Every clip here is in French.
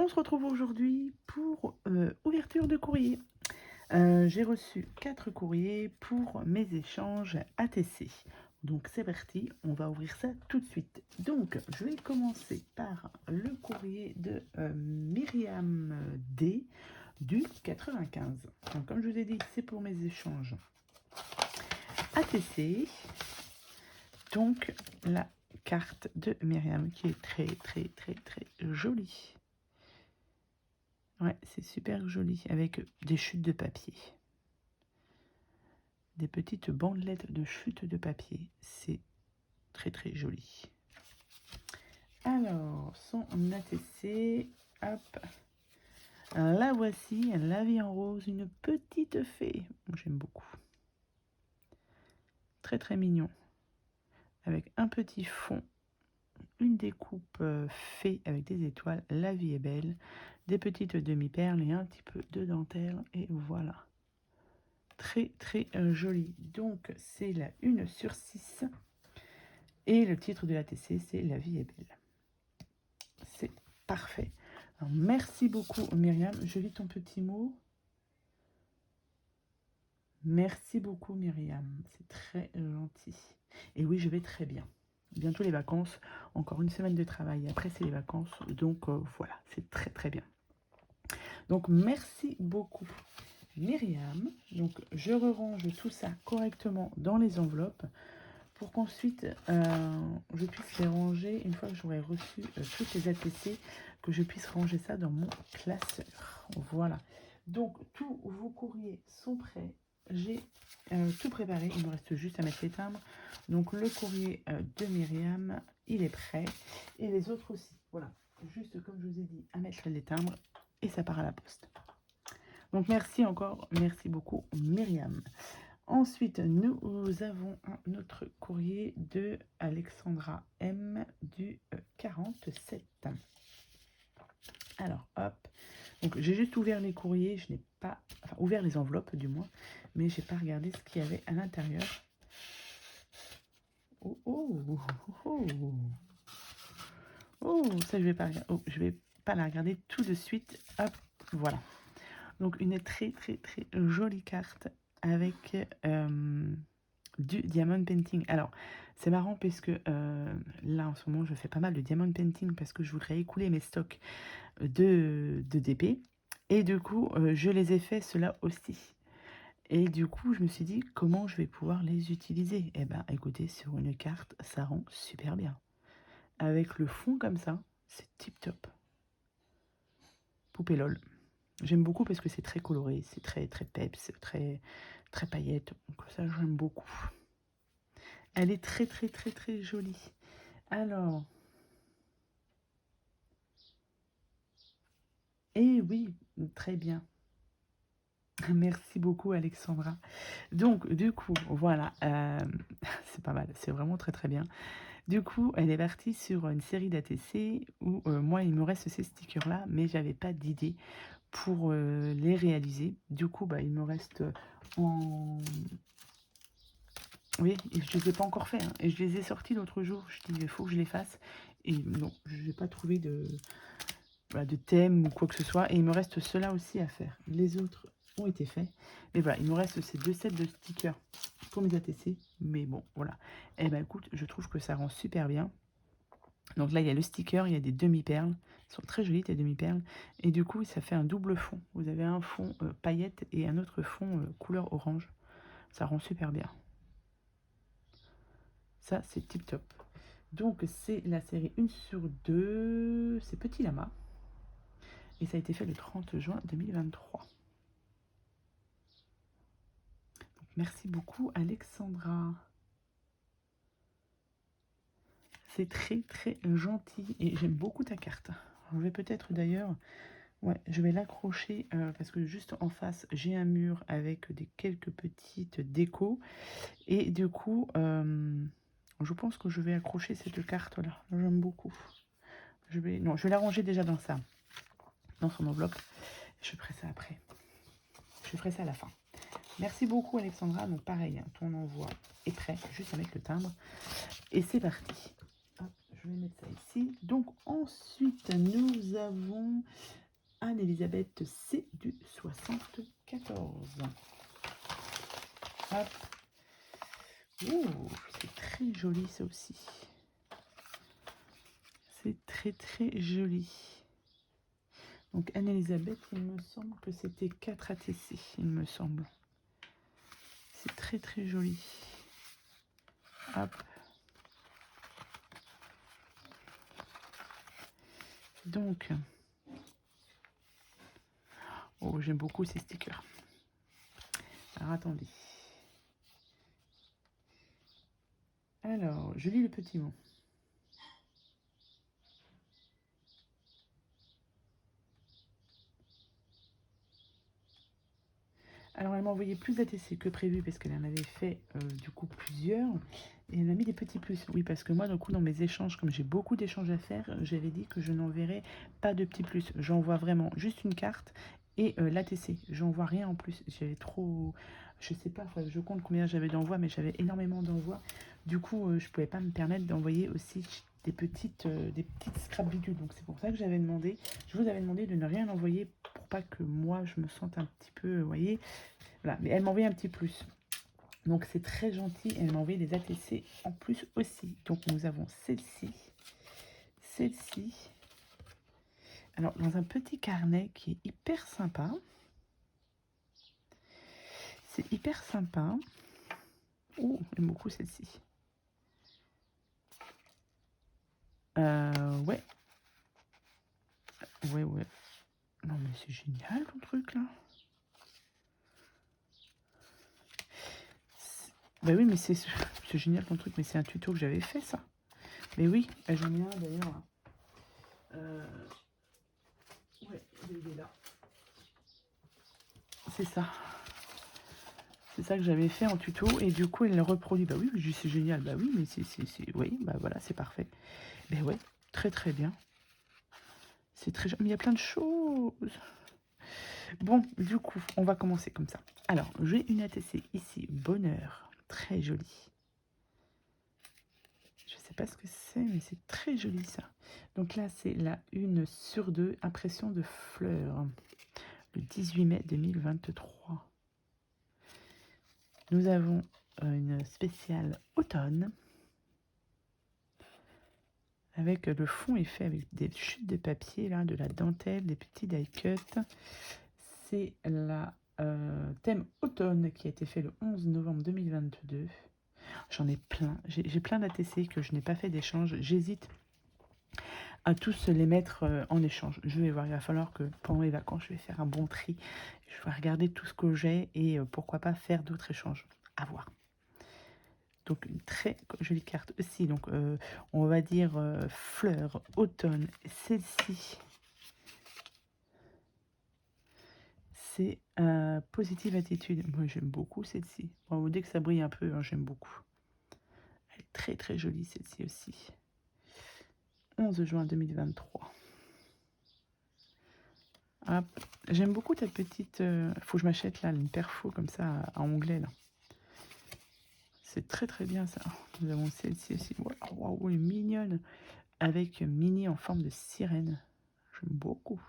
on se retrouve aujourd'hui pour ouverture de courrier. J'ai reçu 4 courriers pour mes échanges ATC. Donc c'est parti, on va ouvrir ça tout de suite. Donc je vais commencer par le courrier de Myriam D du 95. Donc, comme je vous ai dit, c'est pour mes échanges ATC. Donc la carte de Myriam qui est très jolie. Ouais, c'est super joli avec des chutes de papier. Des petites bandelettes de chutes de papier. C'est très joli. Alors, son ATC, hop. La voici, la vie en rose, une petite fée. J'aime beaucoup. Très mignon. Avec un petit fond, une découpe fée avec des étoiles. La vie est belle. Des petites demi-perles et un petit peu de dentelle. Et voilà. Très joli. Donc, c'est la 1/6. Et le titre de l'ATC, c'est La vie est belle. C'est parfait. Alors, merci beaucoup, Myriam. Je lis ton petit mot. Merci beaucoup, Myriam. C'est très gentil. Et oui, je vais très bien. Bientôt les vacances. Encore une semaine de travail. Après, c'est les vacances. Donc, voilà, c'est très bien. Donc, merci beaucoup, Myriam. Donc, je range tout ça correctement dans les enveloppes pour qu'ensuite je puisse les ranger une fois que j'aurai reçu toutes les ATC, que je puisse ranger ça dans mon classeur. Voilà. Donc, tous vos courriers sont prêts. J'ai tout préparé. Il me reste juste à mettre les timbres. Donc, le courrier de Myriam, il est prêt. Et les autres aussi. Voilà. Juste comme je vous ai dit, à mettre les timbres. Et ça part à la poste. Donc, merci encore. Merci beaucoup, Myriam. Ensuite, nous avons un autre courrier de Alexandra M du 47. Alors, hop. Donc, j'ai juste ouvert les courriers. Je n'ai pas... Enfin, ouvert les enveloppes, du moins. Mais je n'ai pas regardé ce qu'il y avait à l'intérieur. Ça, je vais pas regarder. Je vais pas la regarder tout de suite. Hop, voilà. Donc, une très jolie carte avec... du diamond painting. Alors, c'est marrant parce que là, en ce moment, je fais pas mal de diamond painting parce que je voudrais écouler mes stocks de DP. Et du coup, je les ai fait cela aussi. Et du coup, je me suis dit, comment je vais pouvoir les utiliser? Eh ben, écoutez, sur une carte, ça rend super bien. Avec le fond comme ça, c'est tip top. Poupée lol. J'aime beaucoup parce que c'est très coloré, c'est très peps, très paillette. Donc ça, j'aime beaucoup. Elle est très jolie. Alors, eh oui, très bien. Merci beaucoup, Alexandra. Donc, du coup, voilà, c'est pas mal, c'est vraiment très bien. Du coup, elle est partie sur une série d'ATC où moi, il me reste ces stickers-là, mais j'avais pas d'idée pour les réaliser. Du coup, bah, il me reste en... Oui, et je les ai pas encore fait, hein, et je les ai sortis l'autre jour. Je dis, il faut que je les fasse. Et non, je n'ai pas trouvé de thème ou quoi que ce soit. Et il me reste cela aussi à faire. Les autres ont été faits. Mais voilà, il me reste ces 2 sets de stickers pour mes ATC. Mais bon, voilà. Et ben écoute, je trouve que ça rend super bien. Donc là, il y a le sticker, il y a des demi-perles. Elles sont très jolies, tes demi-perles. Et du coup, ça fait un double fond. Vous avez un fond paillette et un autre fond couleur orange. Ça rend super bien. Ça, c'est tip top. Donc, c'est la série 1/2. C'est Petit Lama. Et ça a été fait le 30 juin 2023. Donc, merci beaucoup, Alexandra. C'est très gentil. Et j'aime beaucoup ta carte. Je vais peut-être d'ailleurs... Ouais, je vais l'accrocher parce que juste en face, j'ai un mur avec quelques petites décos. Et du coup, je pense que je vais accrocher cette carte-là. J'aime beaucoup. Je vais la ranger déjà dans son enveloppe. Je ferai ça après. Je ferai ça à la fin. Merci beaucoup, Alexandra. Donc pareil, hein, ton envoi est prêt, juste avec le timbre. Et c'est parti. Hop, je vais mettre ça ici. Donc ensuite, nous avons Anne-Elisabeth C du 74. Hop. Oh, c'est très joli ça aussi. C'est très très joli. Donc Anne-Elisabeth, il me semble que c'était 4 ATC, il me semble. C'est très très joli. Hop. Donc, oh, j'aime beaucoup ces stickers. Alors attendez. Alors, je lis le petit mot. Alors, elle m'a envoyé plus d'ATC que prévu parce qu'elle en avait fait du coup plusieurs. Et elle m'a mis des petits plus. Oui, parce que moi, du coup, dans mes échanges, comme j'ai beaucoup d'échanges à faire, j'avais dit que je n'enverrais pas de petits plus. J'envoie vraiment juste une carte et l'ATC. J'envoie rien en plus. J'avais trop... Je sais pas, je compte combien j'avais d'envois, mais j'avais énormément d'envois. Du coup, je pouvais pas me permettre d'envoyer aussi des petites scrap bidules. Donc, c'est pour ça que j'avais demandé... Je vous avais demandé de ne rien envoyer pour pas que moi, je me sente un petit peu, vous voyez... Voilà, mais elle m'a envoyé un petit plus. Donc c'est très gentil. Elle m'a envoyé des ATC en plus aussi. Donc nous avons celle-ci. Celle-ci. Alors dans un petit carnet qui est hyper sympa. C'est hyper sympa. Oh, j'aime beaucoup celle-ci. Ouais. Ouais. Non mais c'est génial ton truc là. Bah oui, mais c'est génial ton truc, mais c'est un tuto que j'avais fait ça. Mais oui, j'en ai un d'ailleurs. Ouais, il est là. C'est ça. C'est ça que j'avais fait en tuto et du coup elle le reproduit. Bah oui, c'est génial. Bah oui, mais c'est... Oui, bah voilà, c'est parfait. Ben ouais, très très bien. C'est très... Mais il y a plein de choses. Bon, du coup, on va commencer comme ça. Alors, j'ai une ATC ici, Bonheur. Très jolie. Je sais pas ce que c'est, mais c'est très joli ça. Donc là, c'est la 1/2, impression de fleurs. Le 18 mai 2023. Nous avons une spéciale automne. Avec le fond est fait avec des chutes de papier, là, de la dentelle, des petits die cut. C'est la thème automne qui a été fait le 11 novembre 2022. J'en ai plein. J'ai plein d'ATC que je n'ai pas fait d'échange. J'hésite à tous les mettre en échange. Je vais voir, il va falloir que pendant les vacances, je vais faire un bon tri. Je vais regarder tout ce que j'ai et pourquoi pas faire d'autres échanges. À voir. Donc une très jolie carte aussi. Donc on va dire fleurs, automne. Celle-ci, c'est positive attitude. Moi j'aime beaucoup celle-ci. Bon, dès que ça brille un peu, hein, j'aime beaucoup. Elle est très très jolie celle-ci aussi. 11 juin 2023. Hop. J'aime beaucoup ta petite... faut que je m'achète là une perfo comme ça à onglet là. C'est très très bien ça. Nous avons celle-ci aussi. Waouh, elle est mignonne. Avec mini en forme de sirène. J'aime beaucoup.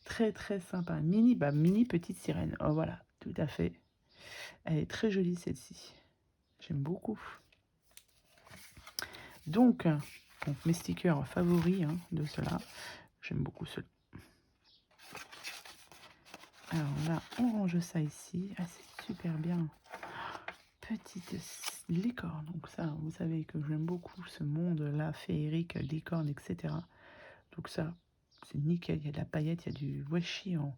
Très très sympa. Mini, mini petite sirène. Oh voilà, tout à fait. Elle est très jolie celle-ci. J'aime beaucoup. Donc, mes stickers favoris de cela. J'aime beaucoup ceux-là. Alors là, on range ça ici. Ah, c'est super bien. Petite licorne. Donc ça, vous savez que j'aime beaucoup ce monde-là, féerique, licorne, etc. Donc ça, c'est nickel. Il y a de la paillette, il y a du washi en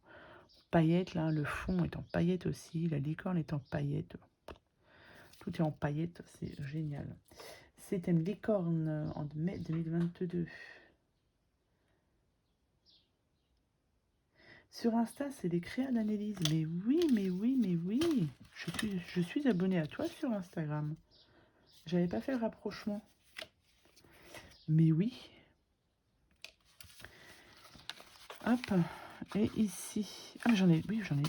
paillettes. Là, le fond est en paillettes aussi. La licorne est en paillettes. Tout est en paillettes, c'est génial. C'est une licorne en mai 2022. Sur Insta, c'est des créas d'Annelise. Mais oui, mais oui, mais oui. Je suis abonnée à toi sur Instagram. J'avais pas fait le rapprochement. Mais oui. Hop. Et ici. Ah, j'en ai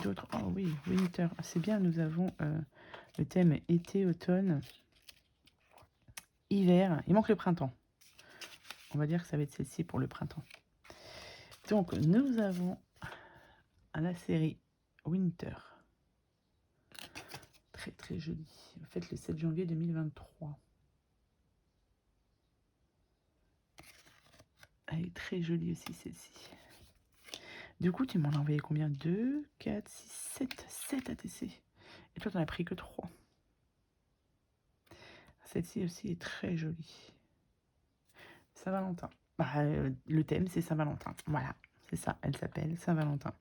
d'autres. Oh oui, Winter. C'est bien, nous avons le thème été, automne, hiver. Il manque le printemps. On va dire que ça va être celle-ci pour le printemps. Donc, nous avons la série Winter. Très, très jolie. Faite le 7 janvier 2023. Elle est très jolie aussi, celle-ci. Du coup, tu m'en as envoyé combien? 2, 4, 6, 7. 7 ATC. Et toi, tu n'en as pris que 3. Celle-ci aussi est très jolie. Saint-Valentin. Bah, le thème, c'est Saint-Valentin. Voilà, c'est ça. Elle s'appelle Saint-Valentin.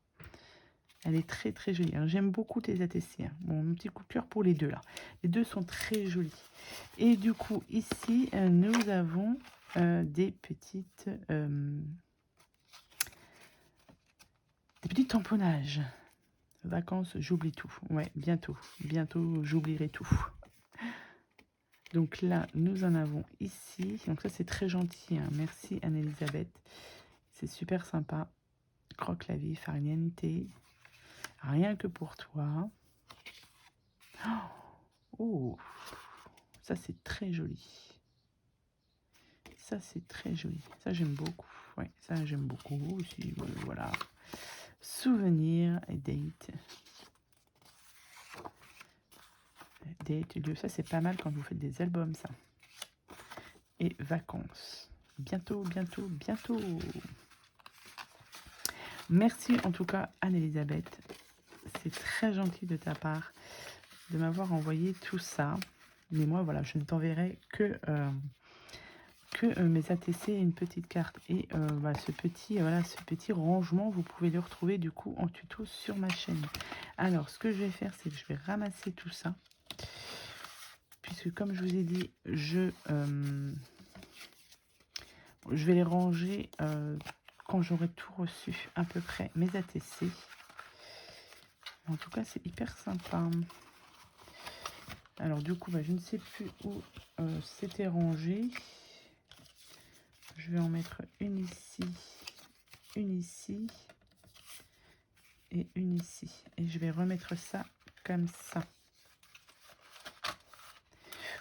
Elle est très, très jolie. Hein. J'aime beaucoup tes ATC. Hein. Bon, un petit coup de cœur pour les deux, là. Les deux sont très jolis. Et du coup, ici, nous avons des petits tamponnages. Vacances, j'oublie tout. Ouais, bientôt. Bientôt, j'oublierai tout. Donc là, nous en avons ici. Donc ça, c'est très gentil. Hein. Merci Anne-Elisabeth. C'est super sympa. Croque la vie, farniente. Rien que pour toi. Oh, ça c'est très joli. Ça c'est très joli. Ça j'aime beaucoup. Ouais, ça j'aime beaucoup aussi. Voilà. Souvenir et date. Date, lieu. Ça c'est pas mal quand vous faites des albums, ça. Et vacances. Bientôt, bientôt, bientôt. Merci en tout cas Anne-Elisabeth. C'est très gentil de ta part de m'avoir envoyé tout ça. Mais moi, voilà, je ne t'enverrai que mes ATC et une petite carte. Et ce petit rangement, vous pouvez le retrouver du coup en tuto sur ma chaîne. Alors, ce que je vais faire, c'est que je vais ramasser tout ça. Puisque comme je vous ai dit, je vais les ranger quand j'aurai tout reçu, à peu près, mes ATC. En tout cas, c'est hyper sympa. Alors du coup, je ne sais plus où c'était rangé. Je vais en mettre une ici et une ici. Et je vais remettre ça comme ça.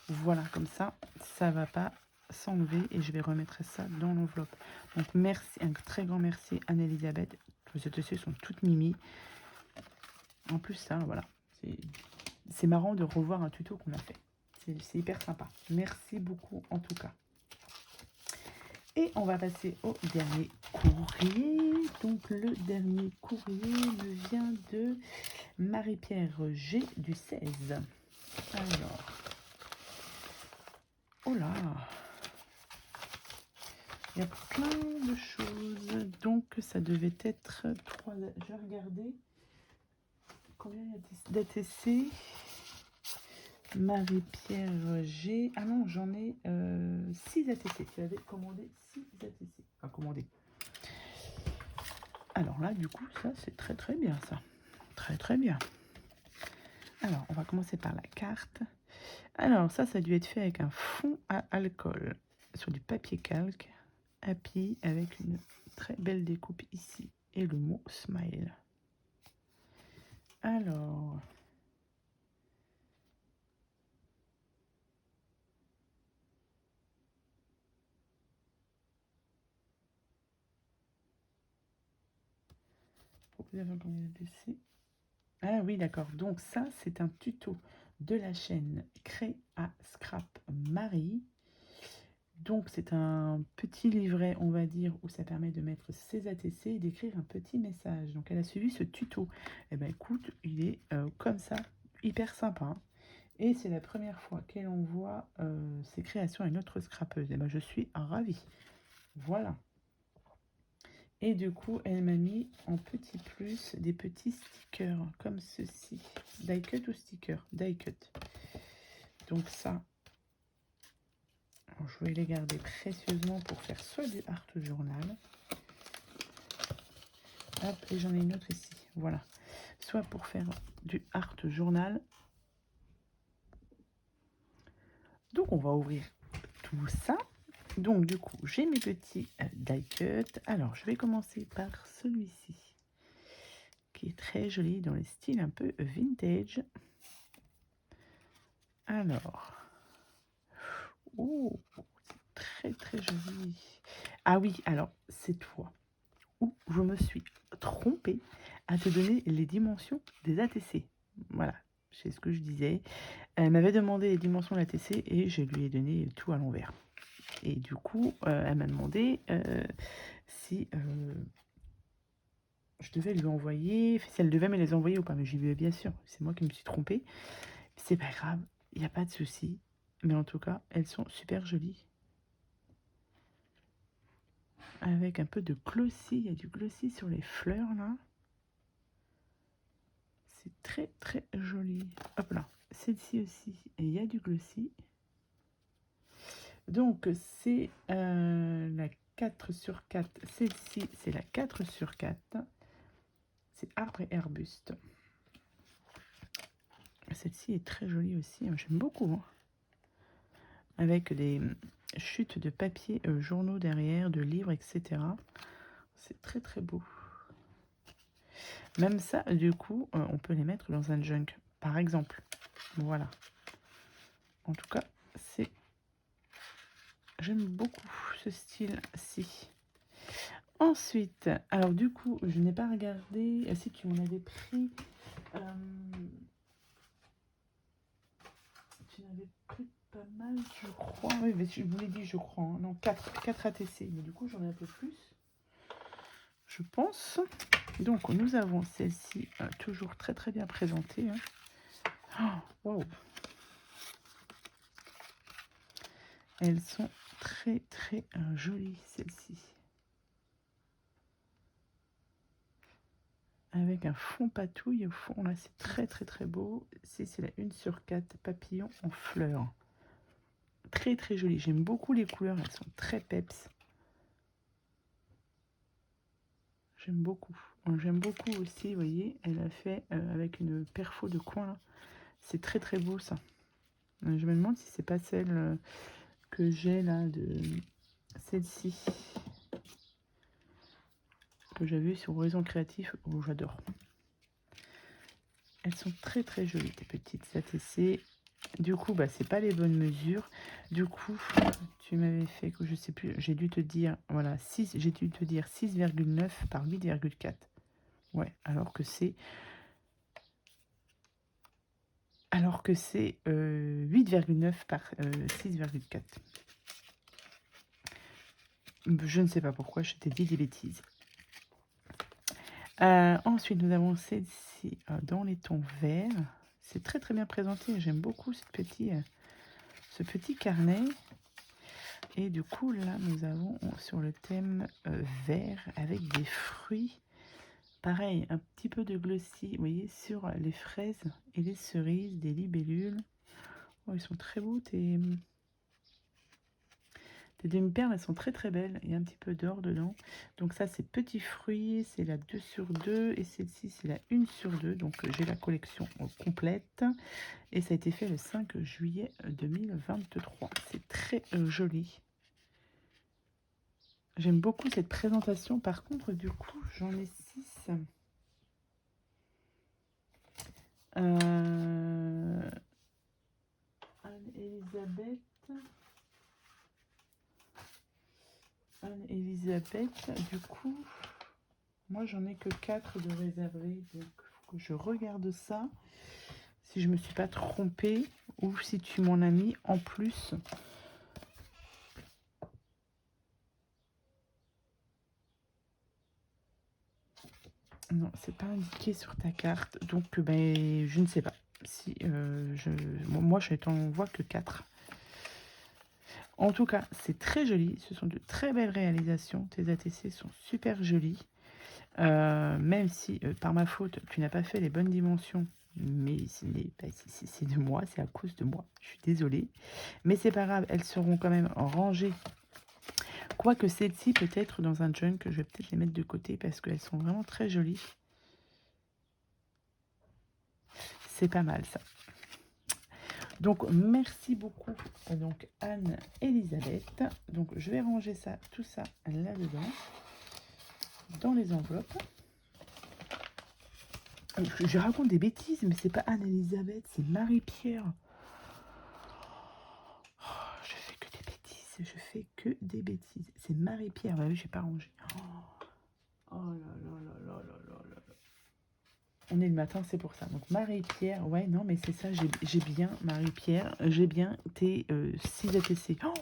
Voilà, comme ça, ça va pas s'enlever et je vais remettre ça dans l'enveloppe. Donc merci, un très grand merci Anne-Elisabeth. Vos ATC sont toutes mimi. En plus, ça, voilà, c'est marrant de revoir un tuto qu'on a fait. C'est hyper sympa. Merci beaucoup en tout cas. Et on va passer au dernier courrier. Donc le dernier courrier me vient de Marie-Pierre G du 16. Alors. Oh là. Il y a plein de choses. Donc ça devait être 3. Je vais regarder combien il y a d'ATC. Marie-Pierre G. Ah non, j'en ai 6 ATC. Tu avais commandé 6 ATC. Enfin, commandé. Alors là, du coup, ça, c'est très très bien, ça. Très très bien. Alors, on va commencer par la carte. Alors, ça a dû être fait avec un fond à alcool sur du papier calque. Happy avec une très belle découpe ici. Et le mot smile. Alors... Ah oui, d'accord. Donc ça, c'est un tuto de la chaîne Cré à Scrap Marie. Donc c'est un petit livret, on va dire, où ça permet de mettre ses ATC et d'écrire un petit message. Donc elle a suivi ce tuto. Et ben écoute, il est comme ça, hyper sympa. Hein. Et c'est la première fois qu'elle envoie ses créations à une autre scrapeuse. Et ben je suis ravie. Voilà. Et du coup, elle m'a mis en petit plus des petits stickers comme ceci. Die cut ou sticker? Die cut. Donc ça, je vais les garder précieusement pour faire soit du art journal. Hop, et j'en ai une autre ici. Voilà. Soit pour faire du art journal. Donc on va ouvrir tout ça. Donc du coup, j'ai mes petits die cut. Alors, je vais commencer par celui-ci. Qui est très joli dans le style un peu vintage. Alors, oh, très très jolies. Ah oui, alors c'est toi où je me suis trompée à te donner les dimensions des ATC. Voilà, c'est ce que je disais. Elle m'avait demandé les dimensions de l'ATC et je lui ai donné tout à l'envers. Et du coup, elle m'a demandé si je devais lui envoyer, si elle devait me les envoyer ou pas. Mais j'ai dit bien sûr, c'est moi qui me suis trompée. C'est pas grave, il n'y a pas de souci. Mais en tout cas, elles sont super jolies. Avec un peu de glossy, il y a du glossy sur les fleurs là. C'est très très joli. Hop là, celle-ci aussi, et il y a du glossy. Donc c'est la 4 sur 4. Celle-ci, c'est la 4 sur 4. C'est arbre et arbuste. Celle-ci est très jolie aussi, j'aime beaucoup. Hein. Avec des chutes de papier journaux derrière, de livres, etc. C'est très très beau. Même ça, du coup, on peut les mettre dans un junk, par exemple. Voilà. En tout cas, c'est... J'aime beaucoup ce style-ci. Ensuite, alors du coup, je n'ai pas regardé si tu m'en avais pris... tu en avais pris pas mal, je crois. Oui, mais je vous l'ai dit, je crois. Hein. Non, 4 ATC. Mais du coup, j'en ai un peu plus. Je pense. Donc, nous avons celle-ci, toujours très très bien présentée. Hein. Oh, wow. Elles sont très très jolies, celles-ci. Avec un fond patouille au fond, là, c'est très très très beau. C'est la 1 sur 4 papillons en fleurs. Très très jolie. J'aime beaucoup les couleurs, elles sont très peps. J'aime beaucoup. J'aime beaucoup aussi, vous voyez, elle a fait avec une perfo de coin. C'est très très beau ça. Je me demande si c'est pas celle que j'ai là, de celle-ci. Que j'ai vue sur Horizon Créatif, où j'adore. Elles sont très très jolies, tes petites ATC. Du coup, bah, c'est pas les bonnes mesures. Du coup, tu m'avais fait, que je sais plus, j'ai dû te dire, voilà, 6,9 par 8,4. Ouais, alors que c'est 8,9 par 6,4. Je ne sais pas pourquoi, je t'ai dit des bêtises. Ensuite, nous avons celle-ci dans les tons verts. C'est très très bien présenté. J'aime beaucoup ce petit carnet. Et du coup, là, nous avons sur le thème vert avec des fruits. Pareil, un petit peu de glossy, vous voyez, sur les fraises et les cerises, des libellules. Oh, ils sont très beaux, tes demi-perles, elles sont très très belles. Il y a un petit peu d'or dedans. Donc ça, c'est petits fruits, c'est la 2 sur 2. Et celle-ci, c'est la 1 sur 2. Donc j'ai la collection complète. Et ça a été fait le 5 juillet 2023. C'est très joli. J'aime beaucoup cette présentation. Par contre, du coup, j'en ai 6. Anne-Elisabeth. Anne-Elisabeth, du coup, moi j'en ai que 4 de réservés. Donc il faut que je regarde ça. Si je me suis pas trompée. Ou si tu m'en as mis en plus. Non, c'est pas indiqué sur ta carte. Donc, ben, je ne sais pas. Si moi, je t'en vois que 4. En tout cas, c'est très joli. Ce sont de très belles réalisations. Tes ATC sont super jolis. Même si, par ma faute, tu n'as pas fait les bonnes dimensions. Mais c'est de moi, c'est à cause de moi. Je suis désolée. Mais c'est pas grave, elles seront quand même rangées. Quoique celle-ci, peut-être dans un junk, je vais peut-être les mettre de côté parce qu'elles sont vraiment très jolies. C'est pas mal ça. Donc merci beaucoup donc Anne-Elisabeth. Donc je vais ranger ça, tout ça là-dedans, dans les enveloppes. Je raconte des bêtises, mais c'est pas Anne-Elisabeth, c'est Marie-Pierre. Oh, je fais que des bêtises. je fais que des bêtises. C'est Marie-Pierre, bah oui, j'ai pas rangé. Oh là là là là là là là là. On est le matin, c'est pour ça. Donc Marie-Pierre, ouais, non, mais c'est ça, j'ai bien, Marie-Pierre, j'ai bien tes 6 ATC. Oh,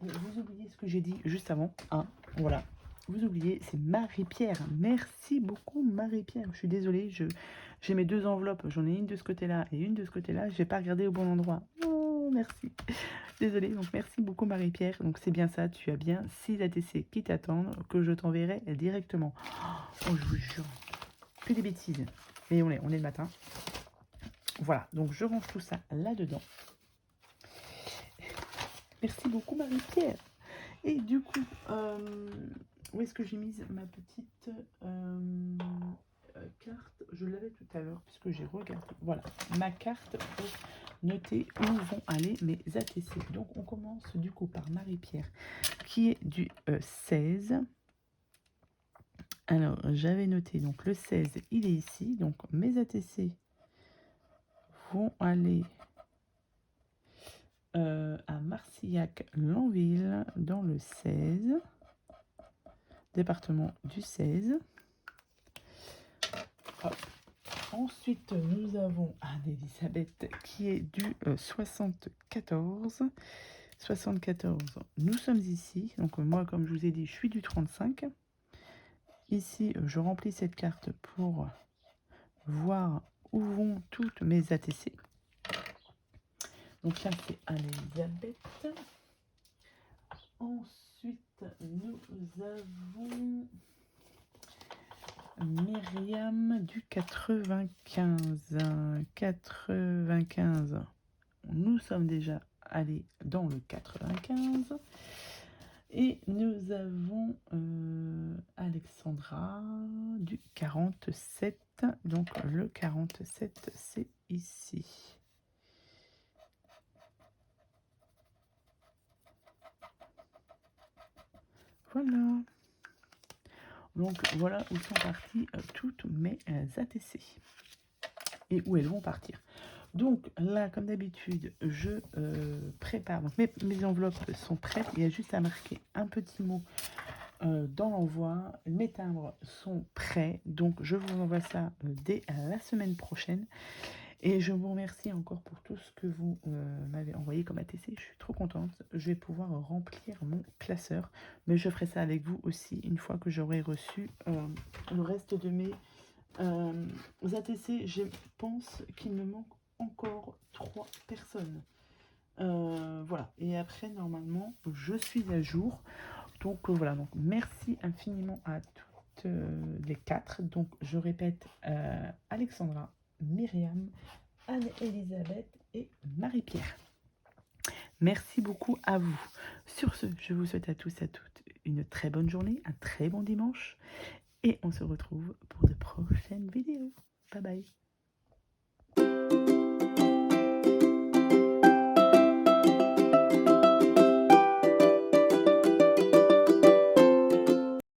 vous oubliez ce que j'ai dit juste avant. Hein, voilà. Vous oubliez, c'est Marie-Pierre. Merci beaucoup, Marie-Pierre. Je suis désolée, j'ai mes 2 enveloppes. J'en ai une de ce côté-là et une de ce côté-là. Je n'ai pas regardé au bon endroit. Oh, merci. Désolée, donc merci beaucoup, Marie-Pierre. Donc c'est bien ça, tu as bien 6 ATC qui t'attendent, que je t'enverrai directement. Oh, je vous jure. Que des bêtises. Mais on est le matin. Voilà, donc je range tout ça là-dedans. Merci beaucoup, Marie-Pierre. Et du coup, où est-ce que j'ai mis ma petite carte? Je l'avais tout à l'heure, puisque j'ai regardé. Voilà, ma carte pour noter où vont aller mes ATC. Donc, on commence du coup par Marie-Pierre, qui est du 16. Alors, j'avais noté, donc le 16, il est ici. Donc, mes ATC vont aller à Marcillac-Lanville, dans le 16, département du 16. Hop. Ensuite, nous avons Anne-Elisabeth qui est du 74. 74, nous sommes ici. Donc, moi, comme je vous ai dit, je suis du 35. Ici, je remplis cette carte pour voir où vont toutes mes ATC. Donc là, c'est Anne-Elisabeth. Ensuite, nous avons Myriam du 95. 95. Nous sommes déjà allés dans le 95. Et nous avons Alexandra du 47. Donc le 47, c'est ici. Voilà. Donc voilà où sont parties toutes mes ATC. Et où elles vont partir. Donc là, comme d'habitude, je prépare. Donc mes enveloppes sont prêtes. Il y a juste à marquer un petit mot dans l'envoi. Mes timbres sont prêts. Donc je vous envoie ça dès la semaine prochaine. Et je vous remercie encore pour tout ce que vous m'avez envoyé comme ATC. Je suis trop contente. Je vais pouvoir remplir mon classeur. Mais je ferai ça avec vous aussi une fois que j'aurai reçu le reste de mes ATC. Je pense qu'il me manque encore 3 personnes. Voilà. Et après, normalement, je suis à jour. Donc voilà. Donc merci infiniment à toutes les 4. Donc je répète, Alexandra, Myriam, Anne-Elisabeth et Marie-Pierre. Merci beaucoup à vous. Sur ce, je vous souhaite à tous et à toutes une très bonne journée, un très bon dimanche. Et on se retrouve pour de prochaines vidéos. Bye bye.